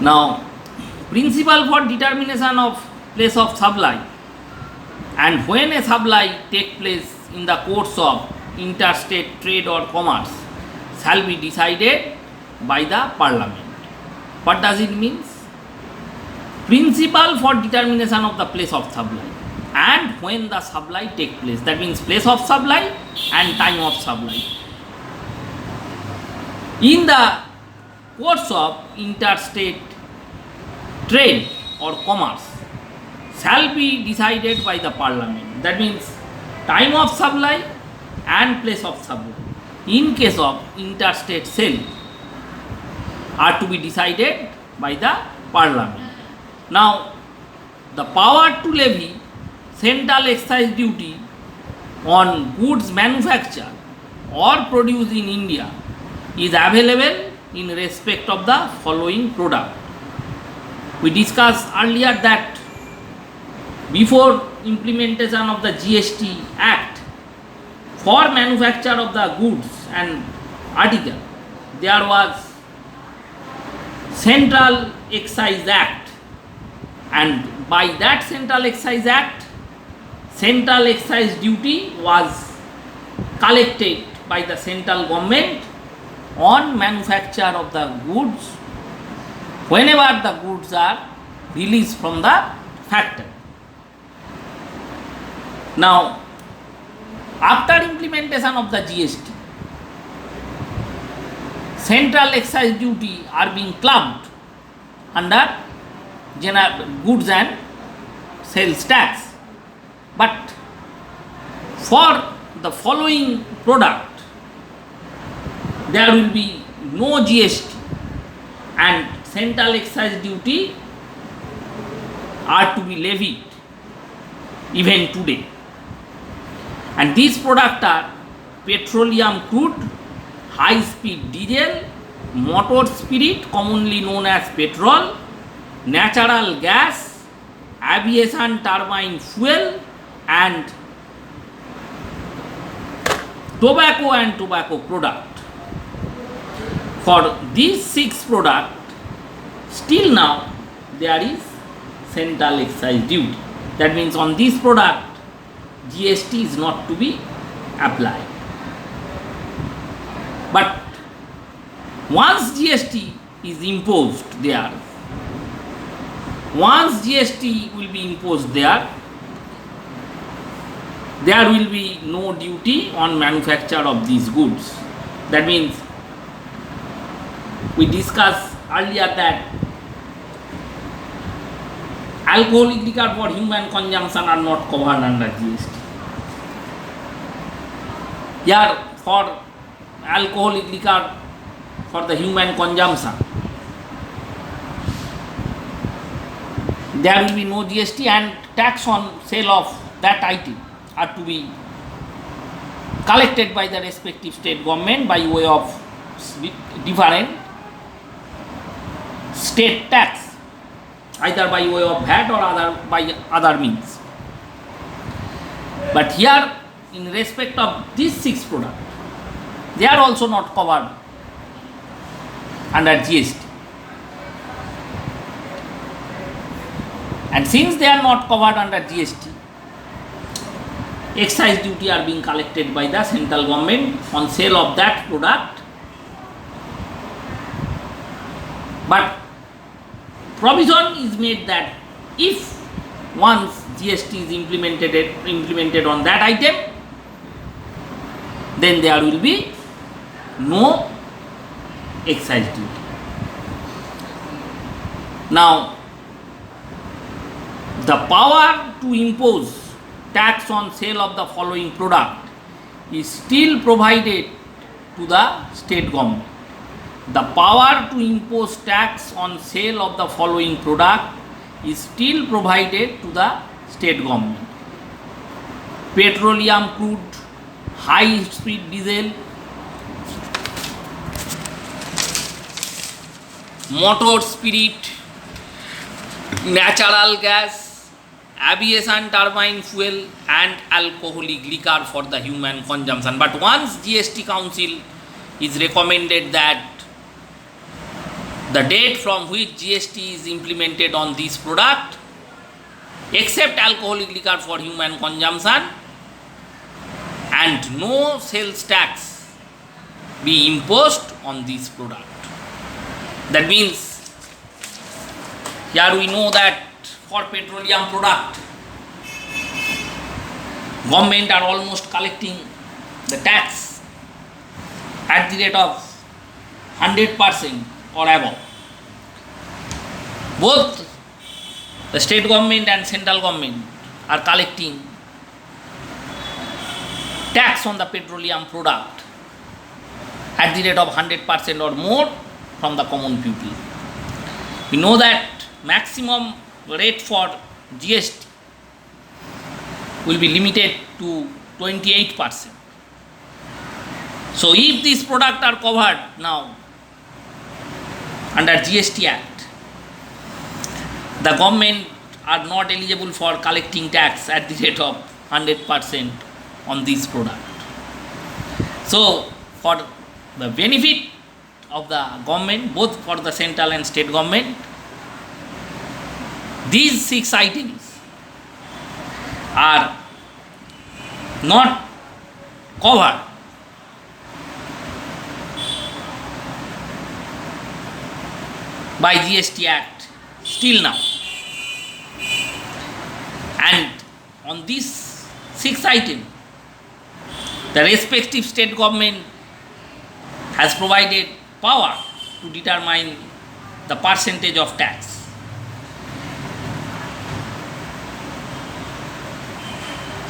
Now, principle for determination of place of supply, and when a supply take place in the course of interstate trade or commerce shall be decided by the parliament. What does it mean? Principle for determination of the place of supply and when the supply take place. That means place of supply and time of supply. In the course of interstate trade or commerce shall be decided by the parliament. That means time of supply and place of supply in case of interstate sale are to be decided by the parliament. Now, the power to levy central excise duty on goods manufactured or produced in India is available in respect of the following product. We discussed earlier that before implementation of the GST Act, for manufacture of the goods and article, there was Central Excise Act, and by that Central Excise Act, central excise duty was collected by the central government on manufacture of the goods whenever the goods are released from the factory. Now, after implementation of the GST, central excise duty are being clubbed under general goods and sales tax. But for the following product, there will be no GST and central excise duty are to be levied even today. And these products are petroleum crude, high speed diesel, motor spirit commonly known as petrol, natural gas, aviation turbine fuel, and tobacco and tobacco product. For these 6 products, still now there is central excise duty. That means on this product GST is not to be applied. But once GST is imposed there, once GST will be imposed there will be no duty on manufacture of these goods. That means we discussed earlier that alcoholic liquor for human consumption are not covered under GST. Here for alcoholic liquor for the human consumption, there will be no GST, and tax on sale of that item are to be collected by the respective state government by way of different state tax, either by way of VAT or by other means. But here, in respect of these 6 products, they are also not covered under GST. And since they are not covered under GST, excise duty are being collected by the central government on sale of that product. But provision is made that if once GST is implemented on that item, then there will be no excise duty. Now, the power to impose tax on sale of the following product is still provided to the state government. The power to impose tax on sale of the following product is still provided to the state government: petroleum crude, high speed diesel, motor spirit, natural gas, aviation turbine fuel, and alcoholic liquor for the human consumption. But once GST Council is recommended that the date from which GST is implemented on this product, except alcoholic liquor for human consumption, and no sales tax be imposed on this product. That means here we know that for petroleum product, government are almost collecting the tax at the rate of 100% or above. Both the state government and central government are collecting tax on the petroleum product at the rate of 100% or more from the common people. We know that maximum rate for GST will be limited to 28%. So if these products are covered now under GST Act, the government are not eligible for collecting tax at the rate of 100% on this product. So for the benefit of the government, both for the central and state government, these 6 items are not covered by GST Act still now. And on these 6 items, the respective state government has provided power to determine the percentage of tax.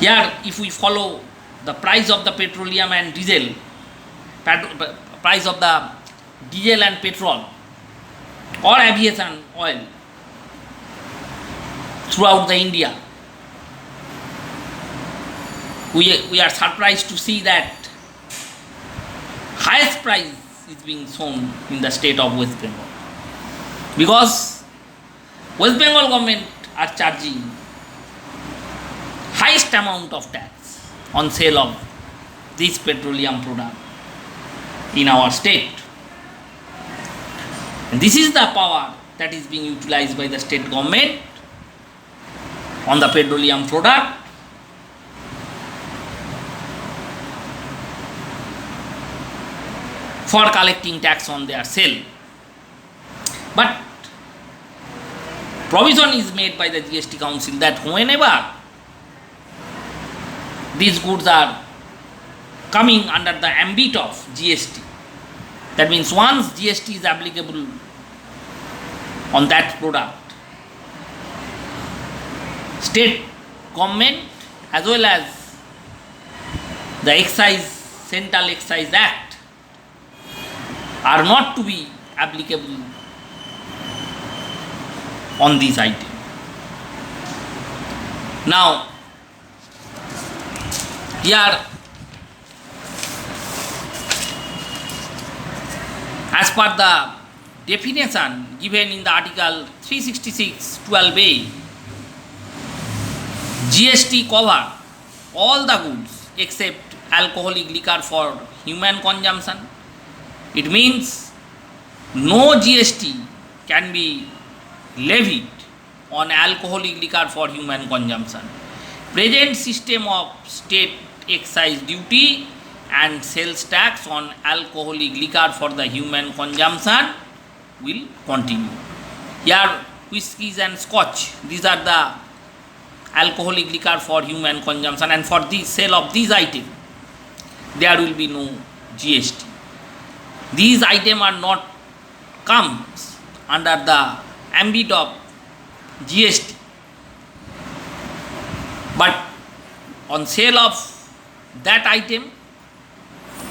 Here, if we follow the price of the petroleum and diesel, price of the diesel and petrol or aviation oil throughout the India, we are surprised to see that highest price is being shown in the state of West Bengal, because West Bengal government are charging highest amount of tax on sale of this petroleum product in our state. And this is the power that is being utilized by the state government on the petroleum product for collecting tax on their sale. But provision is made by the GST Council that whenever these goods are coming under the ambit of GST, that means once GST is applicable on that product, state government as well as the Excise, Central Excise Act are not to be applicable on these items. Now, here, as per the definition given in the Article 366(12)(a), GST cover all the goods except alcoholic liquor for human consumption. It means no GST can be levied on alcoholic liquor for human consumption. Present system of state excise duty and sales tax on alcoholic liquor for the human consumption will continue. Here, whiskies and scotch, these are the alcoholic liquor for human consumption, and for the sale of these items, there will be no GST. These items are not comes under the ambit of GST, but on sale of that item,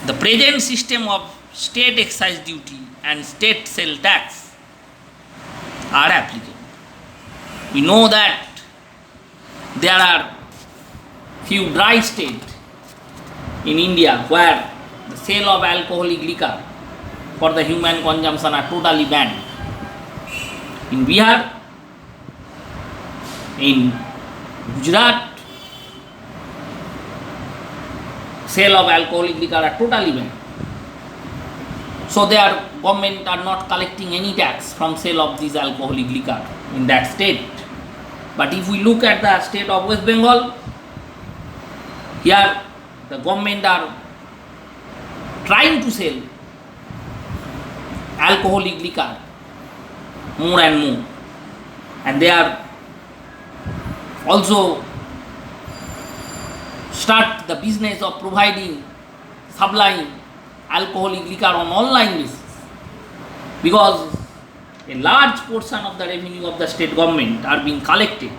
the present system of state excise duty and state sale tax are applicable. We know that there are few dry states in India where the sale of alcoholic liquor for the human consumption are totally banned. In Bihar, in Gujarat, sale of alcoholic liquor are totally banned. So their government are not collecting any tax from sale of this alcoholic liquor in that state. But if we look at the state of West Bengal, here the government are trying to sell alcoholic liquor more and more, and they are also start the business of providing, supplying alcoholic liquor on online basis, because a large portion of the revenue of the state government are being collected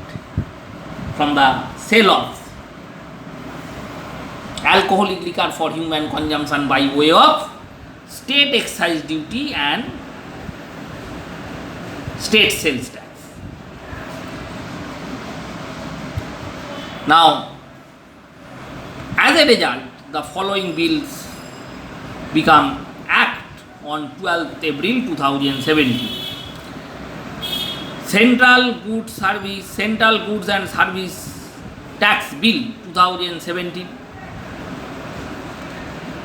from the sale of alcoholic liquor for human consumption by way of state excise duty and state sales tax. Now, as a result, the following bills become Act on 12th April 2017. Central Goods and Service Tax Bill 2017.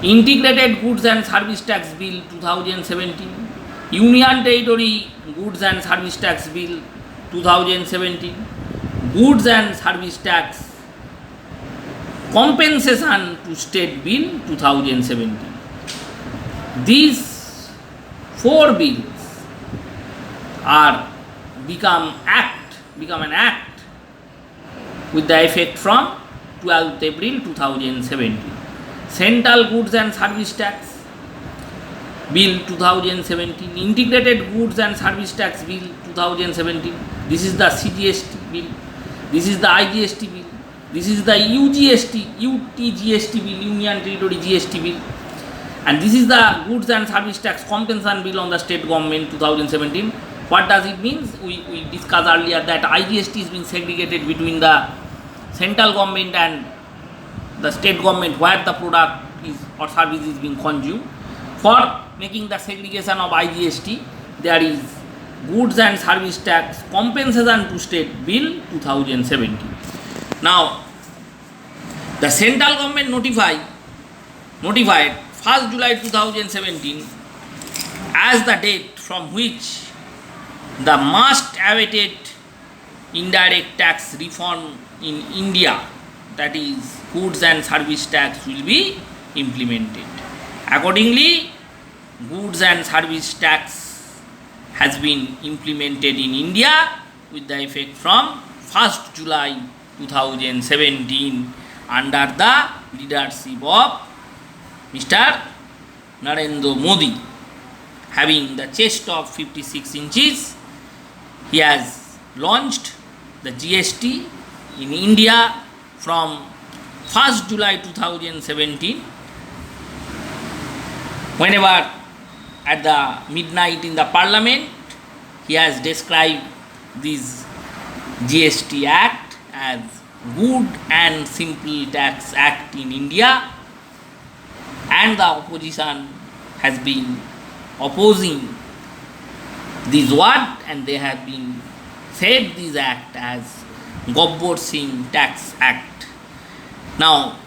Integrated Goods and Service Tax Bill 2017. Union Territory Goods and Service Tax Bill 2017. Goods and Service Tax Compensation to State Bill 2017. These four bills are become an act with the effect from 12th April 2017. Central Goods and Service Tax Bill 2017, Integrated Goods and Service Tax Bill 2017. This is the CGST bill. This is the IGST bill. This is the UTGST bill, Union Territory GST bill. And this is the Goods and Service Tax Compensation Bill on the State Government 2017. What does it mean? We discussed earlier that IGST is being segregated between the central government and the state government where the product is or service is being consumed. For making the segregation of IGST, there is Goods and Service Tax Compensation to State Bill 2017. Now, the central government notified 1st July 2017 as the date from which the much awaited indirect tax reform in India, that is goods and service tax, will be implemented. Accordingly, goods and service tax has been implemented in India with the effect from 1st July 2017 under the leadership of Mr. Narendra Modi. Having the chest of 56 inches, he has launched the GST in India from 1st July 2017. Whenever at the midnight in the parliament, he has described this GST Act as Good and Simple Tax Act in India, and the opposition has been opposing this word, and they have been said this act as Gabbar Singh Tax Act. Now,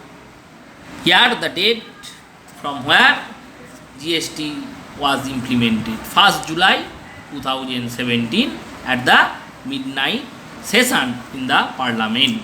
here the date from where GST was implemented, 1st July 2017 at the midnight session in the parliament.